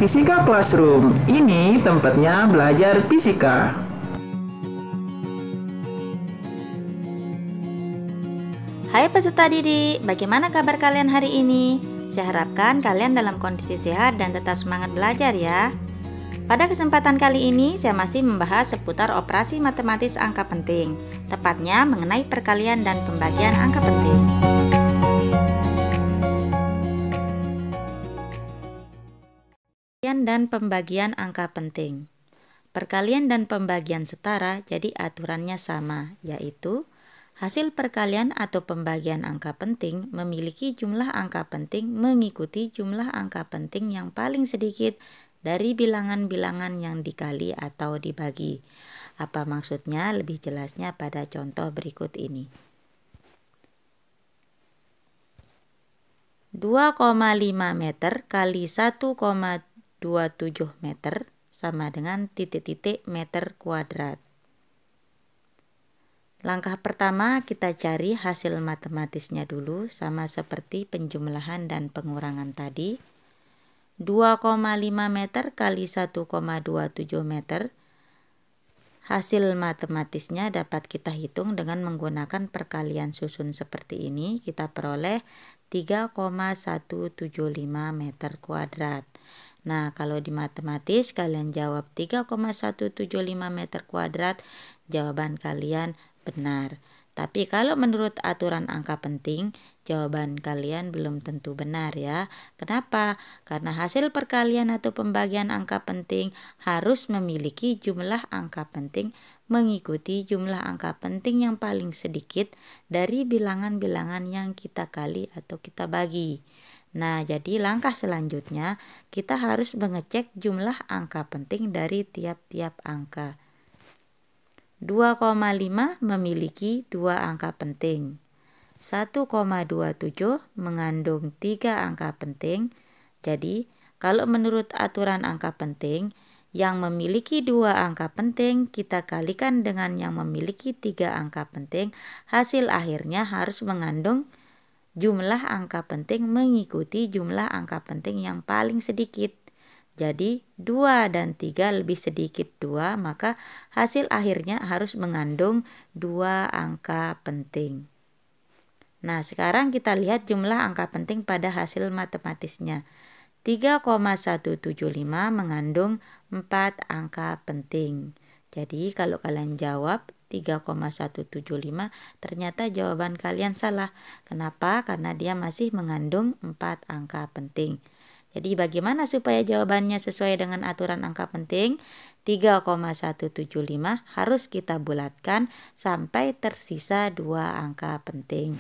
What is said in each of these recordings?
Fisika Classroom, ini tempatnya belajar fisika. Hai peserta didik, bagaimana kabar kalian hari ini? Saya harapkan kalian dalam kondisi sehat dan tetap semangat belajar ya. Pada kesempatan kali ini, saya masih membahas seputar operasi matematis angka penting, tepatnya mengenai perkalian dan pembagian angka penting. Perkalian dan pembagian angka penting. Perkalian dan pembagian setara, jadi aturannya sama, yaitu hasil perkalian atau pembagian angka penting memiliki jumlah angka penting mengikuti jumlah angka penting yang paling sedikit dari bilangan-bilangan yang dikali atau dibagi. Apa maksudnya? Lebih jelasnya pada contoh berikut ini. 2,5 meter kali 1,27 meter sama dengan titik-titik meter kuadrat. Langkah pertama kita cari hasil matematisnya dulu, sama seperti penjumlahan dan pengurangan tadi. 2,5 meter kali 1,27 meter. Hasil matematisnya dapat kita hitung dengan menggunakan perkalian susun seperti ini. Kita peroleh 3,175 meter kuadrat. Nah, kalau di matematis kalian jawab 3,175 meter kuadrat, jawaban kalian benar. Tapi kalau menurut aturan angka penting, jawaban kalian belum tentu benar ya. Kenapa? Karena hasil perkalian atau pembagian angka penting harus memiliki jumlah angka penting mengikuti jumlah angka penting yang paling sedikit dari bilangan-bilangan yang kita kali atau kita bagi. Nah, jadi langkah selanjutnya kita harus mengecek jumlah angka penting dari tiap-tiap angka. 2,5 memiliki 2 angka penting. 1,27 mengandung 3 angka penting. Jadi, kalau menurut aturan angka penting, yang memiliki 2 angka penting kita kalikan dengan yang memiliki 3 angka penting, hasil akhirnya harus mengandung jumlah angka penting mengikuti jumlah angka penting yang paling sedikit. Jadi 2 dan 3 lebih sedikit 2, maka hasil akhirnya harus mengandung 2 angka penting. Nah, sekarang kita lihat jumlah angka penting pada hasil matematisnya. 3,175 mengandung 4 angka penting. Jadi kalau kalian jawab 3,175, ternyata jawaban kalian salah. Kenapa? Karena dia masih mengandung 4 angka penting. Jadi bagaimana supaya jawabannya sesuai dengan aturan angka penting? 3,175 harus kita bulatkan sampai tersisa 2 angka penting.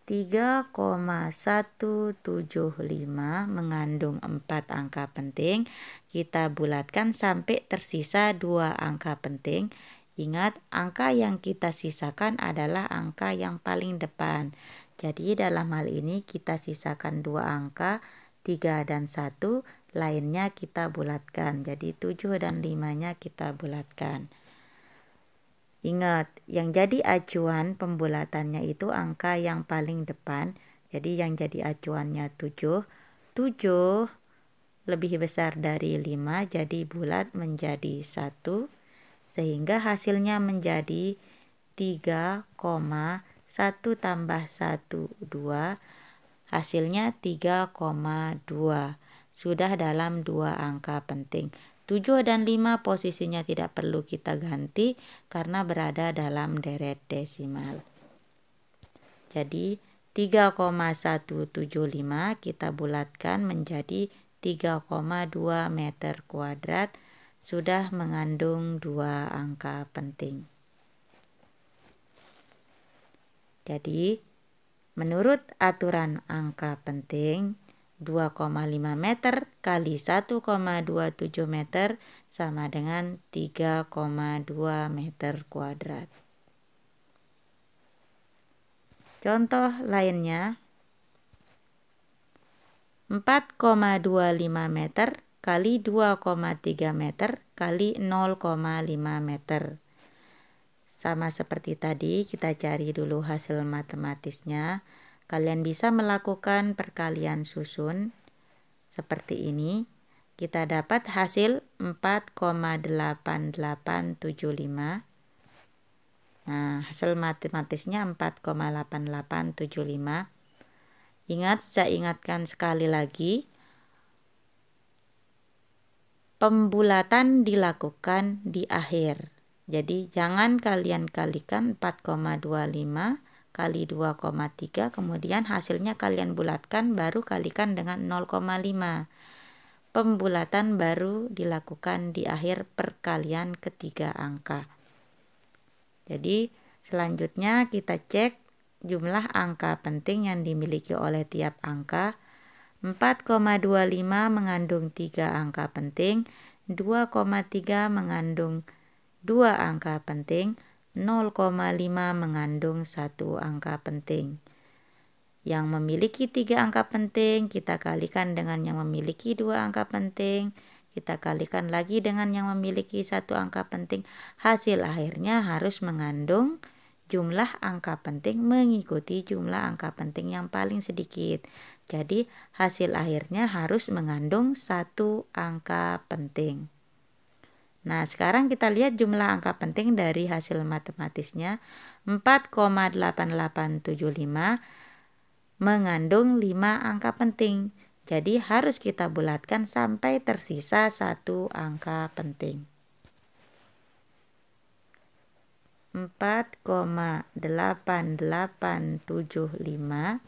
3,175 mengandung 4 angka penting. Kita bulatkan sampai tersisa 2 angka penting. Ingat, angka yang kita sisakan adalah angka yang paling depan. Jadi dalam hal ini kita sisakan 2 angka, 3 dan 1, lainnya kita bulatkan. Jadi 7 dan 5-nya kita bulatkan. Ingat, yang jadi acuan pembulatannya itu angka yang paling depan. Jadi yang jadi acuannya 7. 7 lebih besar dari 5, jadi bulat menjadi 1. Sehingga hasilnya menjadi 3,1 tambah 1, 2. Hasilnya 3,2. Sudah dalam 2 angka penting. 7 dan 5 posisinya tidak perlu kita ganti karena berada dalam deret desimal. Jadi 3,175 kita bulatkan menjadi 3,2 meter kuadrat, sudah mengandung 2 angka penting. Jadi menurut aturan angka penting, 2,5 meter kali 1,27 meter sama dengan 3,2 meter kuadrat. Contoh lainnya, 4,25 meter kali 2,3 meter kali 0,5 meter Sama seperti tadi, kita cari dulu hasil matematisnya. Kalian bisa melakukan perkalian susun seperti ini. Kita dapat hasil 4,8875. Nah, hasil matematisnya 4,8875. Ingat, saya ingatkan sekali lagi, pembulatan dilakukan di akhir. Jadi jangan kalian kalikan 4,25 kali 2,3, kemudian hasilnya kalian bulatkan baru kalikan dengan 0,5. Pembulatan baru dilakukan di akhir perkalian ketiga angka. Jadi selanjutnya kita cek jumlah angka penting yang dimiliki oleh tiap angka. 4,25 mengandung 3 angka penting, 2,3 mengandung 2 angka penting, 0,5 mengandung 1 angka penting. Yang memiliki 3 angka penting kita kalikan dengan yang memiliki 2 angka penting, kita kalikan lagi dengan yang memiliki 1 angka penting. Hasil akhirnya harus mengandung jumlah angka penting mengikuti jumlah angka penting yang paling sedikit. Jadi hasil akhirnya harus mengandung 1 angka penting. Nah, sekarang kita lihat jumlah angka penting dari hasil matematisnya. 4,8875 mengandung 5 angka penting. Jadi harus kita bulatkan sampai tersisa 1 angka penting. 4,8875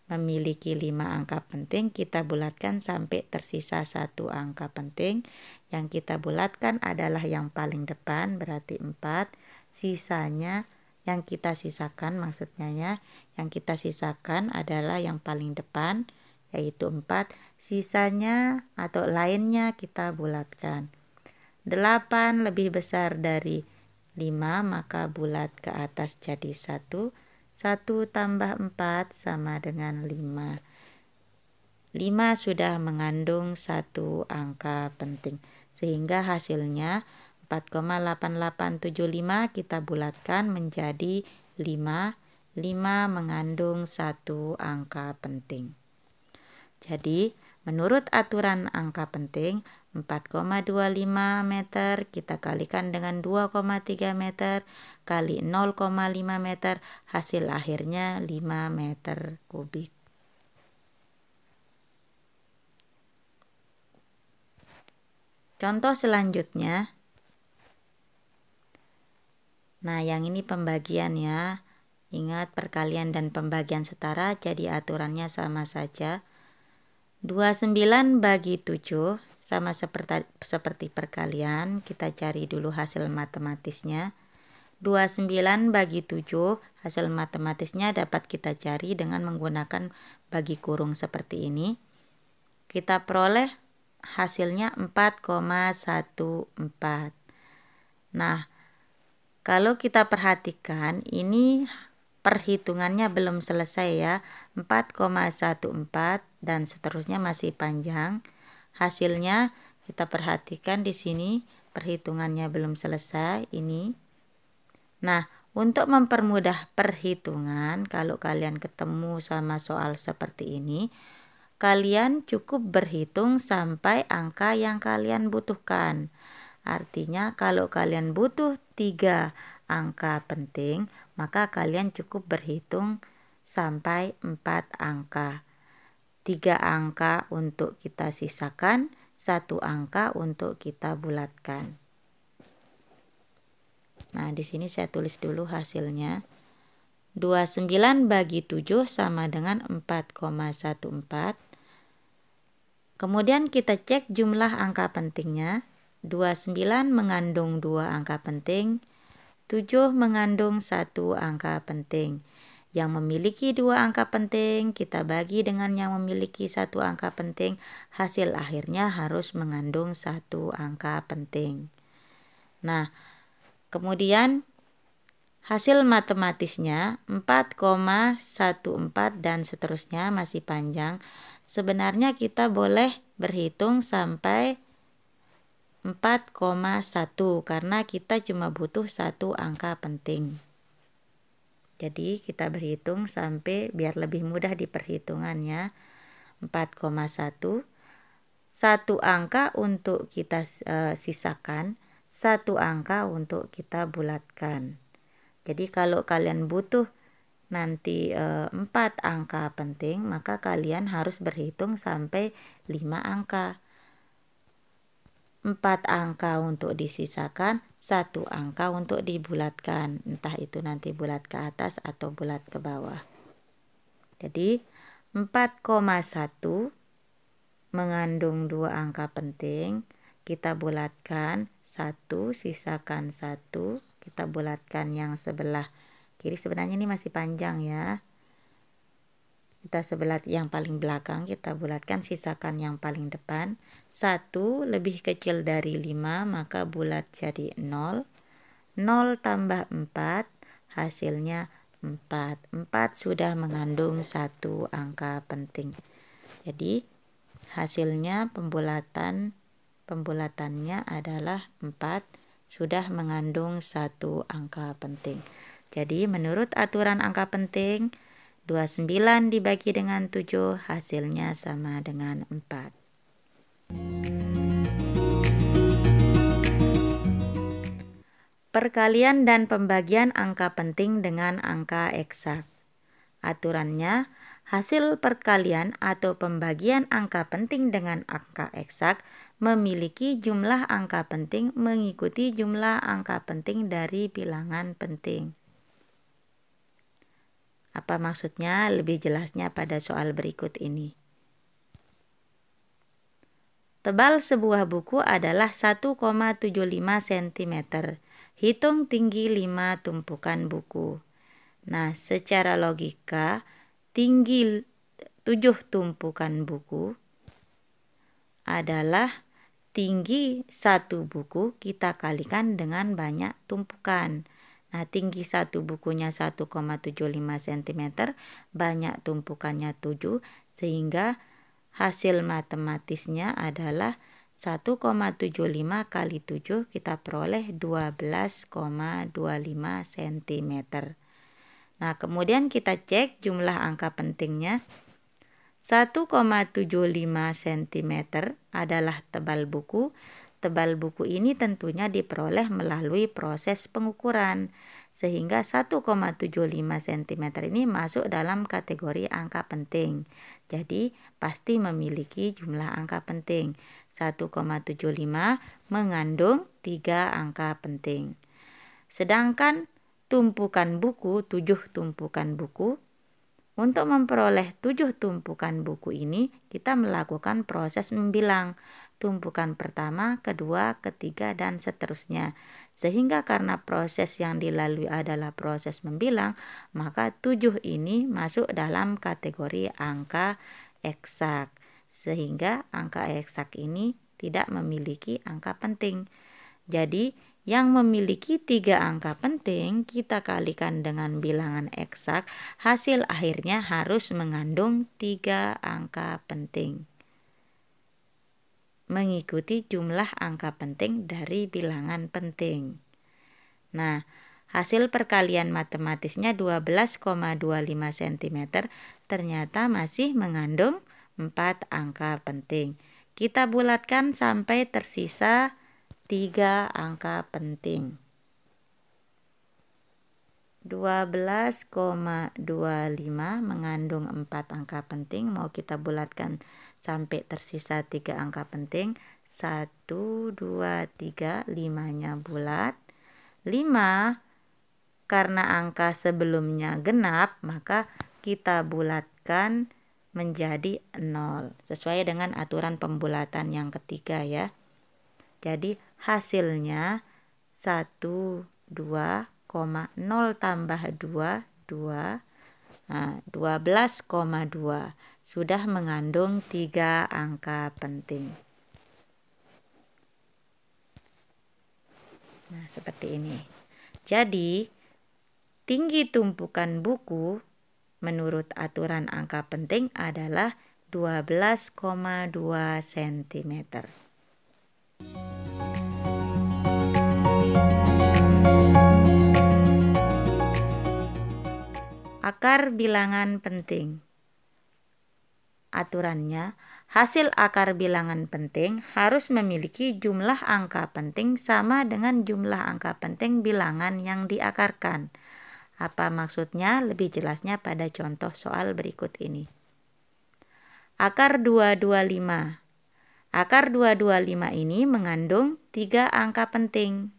memiliki 5 angka penting, kita bulatkan sampai tersisa 1 angka penting. Yang kita bulatkan adalah yang paling depan, berarti 4. Sisanya yang kita sisakan, maksudnya ya, yang kita sisakan adalah yang paling depan, yaitu 4. Sisanya atau lainnya kita bulatkan. 8 lebih besar dari 5, maka bulat ke atas jadi 1. 1 tambah 4 sama dengan 5. 5 sudah mengandung 1 angka penting. Sehingga hasilnya 4,8875 kita bulatkan menjadi 5. 5 mengandung 1 angka penting. Jadi, menurut aturan angka penting, 4,25 meter kita kalikan dengan 2,3 meter kali 0,5 meter, hasil akhirnya 5 meter kubik. Contoh selanjutnya. Nah, yang ini pembagian ya. Ingat, perkalian dan pembagian setara, jadi aturannya sama saja. 29 bagi 7 sama seperti perkalian, kita cari dulu hasil matematisnya. 29 bagi 7 hasil matematisnya dapat kita cari dengan menggunakan bagi kurung seperti ini. Kita peroleh hasilnya 4,14. Nah, kalau kita perhatikan ini perhitungannya belum selesai ya, 4,14 dan seterusnya masih panjang. Hasilnya kita perhatikan di sini perhitungannya belum selesai ini. Nah, untuk mempermudah perhitungan, kalau kalian ketemu sama soal seperti ini, kalian cukup berhitung sampai angka yang kalian butuhkan. Artinya kalau kalian butuh 3 angka penting, maka kalian cukup berhitung sampai 4 angka. 3 angka untuk kita sisakan, 1 angka untuk kita bulatkan. Nah, di sini saya tulis dulu hasilnya. 29 bagi 7 sama dengan 4,14. Kemudian kita cek jumlah angka pentingnya. 29 mengandung 2 angka penting, 7 mengandung 1 angka penting. Yang memiliki 2 angka penting kita bagi dengan yang memiliki 1 angka penting, hasil akhirnya harus mengandung 1 angka penting. Nah, kemudian hasil matematisnya 4,14 dan seterusnya masih panjang. Sebenarnya kita boleh berhitung sampai 4,1 karena kita cuma butuh satu angka penting. Jadi kita berhitung sampai biar lebih mudah di perhitungannya. 4,1, satu angka untuk kita sisakan, satu angka untuk kita bulatkan. Jadi kalau kalian butuh nanti 4 angka penting, maka kalian harus berhitung sampai 5 angka. 4 angka untuk disisakan, satu angka untuk dibulatkan. Entah itu nanti bulat ke atas atau bulat ke bawah. Jadi 4,1 mengandung 2 angka penting. Kita bulatkan 1, sisakan 1. Kita bulatkan yang sebelah kiri, sebenarnya ini masih panjang ya. Kita sebelah yang paling belakang kita bulatkan, sisakan yang paling depan. 1 lebih kecil dari 5, maka bulat jadi 0. 0 tambah 4, hasilnya 4. 4 sudah mengandung satu angka penting. Jadi hasilnya pembulatannya adalah 4, sudah mengandung satu angka penting. Jadi menurut aturan angka penting, 29 dibagi dengan 7 hasilnya sama dengan 4. Perkalian dan pembagian angka penting dengan angka eksak. Aturannya, hasil perkalian atau pembagian angka penting dengan angka eksak memiliki jumlah angka penting mengikuti jumlah angka penting dari bilangan penting. Apa maksudnya? Lebih jelasnya pada soal berikut ini. Tebal sebuah buku adalah 1,75 cm. Hitung tinggi 5 tumpukan buku. Nah, secara logika, tinggi 7 tumpukan buku adalah tinggi satu buku kita kalikan dengan banyak tumpukan. Nah, tinggi satu bukunya 1,75 cm, banyak tumpukannya 7, sehingga hasil matematisnya adalah 1,75 kali 7 kita peroleh 12,25 cm. Nah, kemudian kita cek jumlah angka pentingnya. 1,75 cm adalah tebal buku. Tebal buku ini tentunya diperoleh melalui proses pengukuran, sehingga 1,75 cm ini masuk dalam kategori angka penting. Jadi pasti memiliki jumlah angka penting. 1,75 mengandung 3 angka penting. Sedangkan tumpukan buku, 7 tumpukan buku, untuk memperoleh 7 tumpukan buku ini, kita melakukan proses membilang tumpukan pertama, kedua, ketiga, dan seterusnya. Sehingga karena proses yang dilalui adalah proses membilang, maka 7 ini masuk dalam kategori angka eksak. Sehingga angka eksak ini tidak memiliki angka penting. Jadi, yang memiliki 3 angka penting kita kalikan dengan bilangan eksak, hasil akhirnya harus mengandung 3 angka penting. Mengikuti jumlah angka penting dari bilangan penting. Nah, hasil perkalian matematisnya 12,25 cm ternyata masih mengandung 4 angka penting. Kita bulatkan sampai tersisa 3 angka penting. 12,25 mengandung 4 angka penting. Mau kita bulatkan sampai tersisa 3 angka penting. 1, 2, 3, 5-nya bulat. 5, karena angka sebelumnya genap, maka kita bulatkan menjadi 0. Sesuai dengan aturan pembulatan yang ketiga ya. Jadi hasilnya 1, 2, 0 tambah 2, 2. Nah, 12,2 sudah mengandung 3 angka penting. Nah, seperti ini. Jadi, tinggi tumpukan buku menurut aturan angka penting adalah 12,2 cm. Akar bilangan penting. Aturannya, hasil akar bilangan penting harus memiliki jumlah angka penting sama dengan jumlah angka penting bilangan yang diakarkan. Apa maksudnya? Lebih jelasnya pada contoh soal berikut ini. Akar 225. Akar 225 ini mengandung 3 angka penting.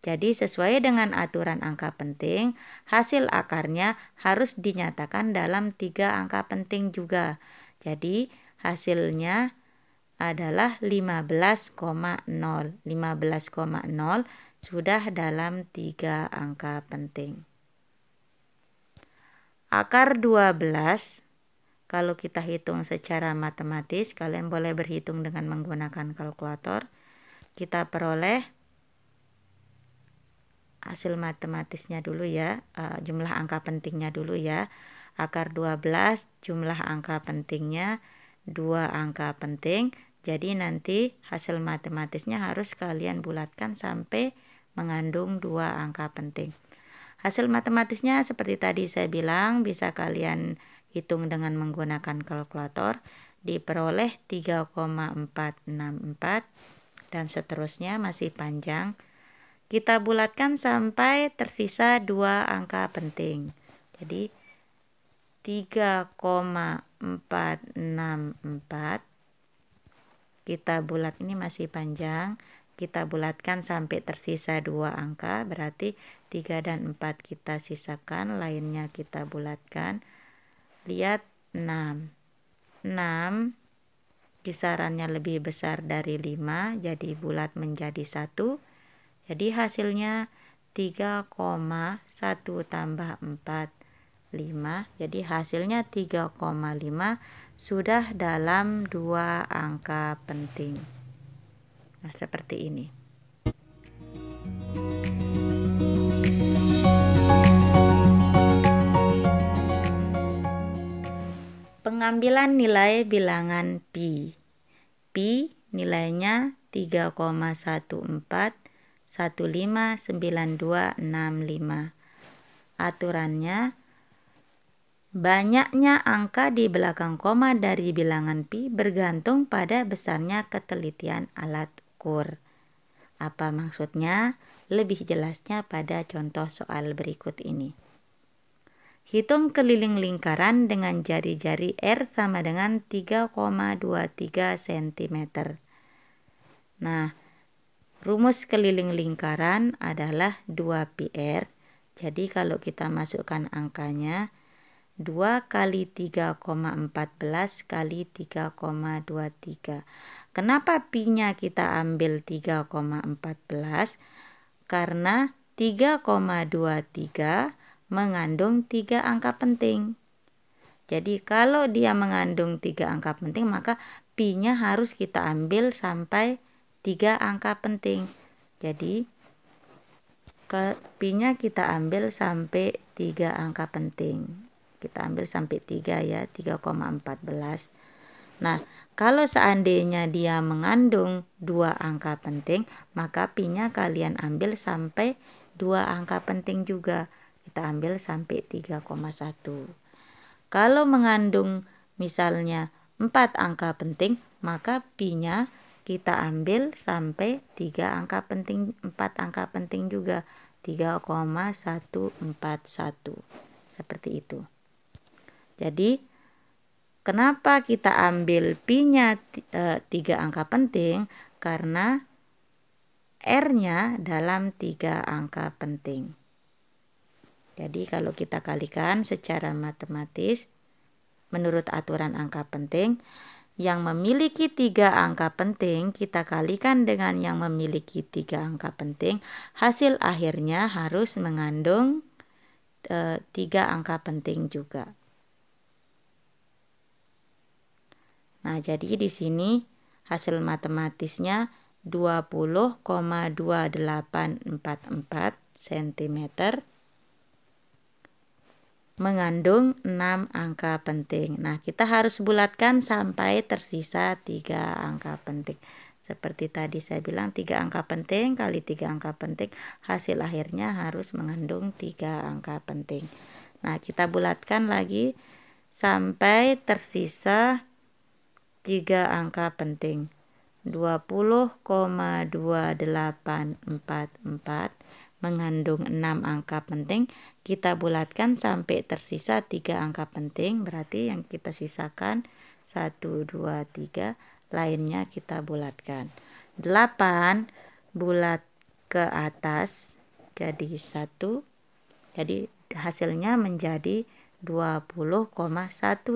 Jadi sesuai dengan aturan angka penting, hasil akarnya harus dinyatakan dalam 3 angka penting juga. Jadi hasilnya adalah 15,0. 15,0 sudah dalam 3 angka penting. Akar 12, kalau kita hitung secara matematis, kalian boleh berhitung dengan menggunakan kalkulator. Kita peroleh hasil matematisnya dulu ya, jumlah angka pentingnya dulu ya. Akar 12 jumlah angka pentingnya 2 angka penting. Jadi nanti hasil matematisnya harus kalian bulatkan sampai mengandung 2 angka penting. Hasil matematisnya seperti tadi saya bilang, bisa kalian hitung dengan menggunakan kalkulator. Diperoleh 3,464 dan seterusnya, masih panjang. Kita bulatkan sampai tersisa 2 angka penting. Jadi 3,464 kita bulat, ini masih panjang. Kita bulatkan sampai tersisa 2 angka, berarti 3 dan 4 kita sisakan, lainnya kita bulatkan. Lihat 6. 6 kisarannya lebih besar dari 5, jadi bulat menjadi 1. Jadi hasilnya 3,1 tambah 4, 5. Jadi hasilnya 3,5 sudah dalam 2 angka penting. Nah, seperti ini. Pengambilan nilai bilangan pi. Pi nilainya 3,14159265. Aturannya, banyaknya angka di belakang koma dari bilangan pi bergantung pada besarnya ketelitian alat ukur. Apa maksudnya? Lebih jelasnya pada contoh soal berikut ini. Hitung keliling lingkaran dengan jari-jari R sama dengan 3,23 cm. Nah, rumus keliling lingkaran adalah 2πr. Jadi kalau kita masukkan angkanya, 2 kali 3,14 kali 3,23. Kenapa pi-nya kita ambil 3,14? Karena 3,23 mengandung 3 angka penting. Jadi kalau dia mengandung 3 angka penting, maka pi-nya harus kita ambil sampai 3 angka penting. Jadi pi-nya kita ambil sampai 3 angka penting. Kita ambil sampai 3 ya, 3,14. Nah, kalau seandainya dia mengandung 2 angka penting, maka pi-nya kalian ambil sampai 2 angka penting juga. Kita ambil sampai 3,1. Kalau mengandung misalnya 4 angka penting, maka pi-nya kita ambil sampai 3 angka penting, 4 angka penting juga, 3,141. Seperti itu. Jadi kenapa kita ambil pi-nya 3 angka penting? Karena R-nya dalam 3 angka penting. Jadi kalau kita kalikan secara matematis, menurut aturan angka penting, yang memiliki 3 angka penting kita kalikan dengan yang memiliki 3 angka penting, hasil akhirnya harus mengandung 3 angka penting juga. Nah, jadi di sini hasil matematisnya 20,2844 cm mengandung 6 angka penting. Nah, kita harus bulatkan sampai tersisa 3 angka penting. Seperti tadi saya bilang 3 angka penting kali 3 angka penting, hasil akhirnya harus mengandung 3 angka penting. Nah, kita bulatkan lagi sampai tersisa 3 angka penting. 20,2844 mengandung 6 angka penting. Kita bulatkan sampai tersisa 3 angka penting, berarti yang kita sisakan 1, 2, 3, lainnya kita bulatkan. 8 bulat ke atas jadi 1, jadi hasilnya menjadi 20,1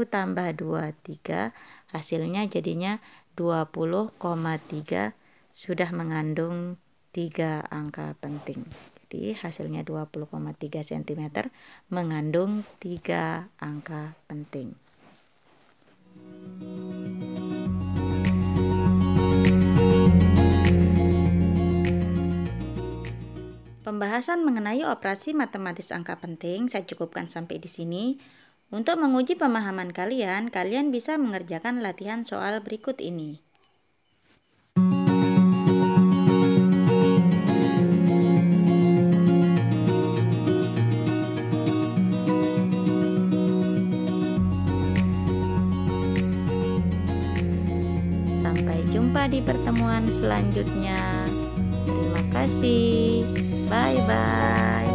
tambah 23, hasilnya jadinya 20,3, sudah mengandung 3 angka penting. Jadi hasilnya 20,3 cm mengandung 3 angka penting. Pembahasan mengenai operasi matematis angka penting saya cukupkan sampai di sini. Untuk menguji pemahaman kalian, kalian bisa mengerjakan latihan soal berikut ini. Sampai jumpa di pertemuan selanjutnya. Terima kasih. Bye-bye.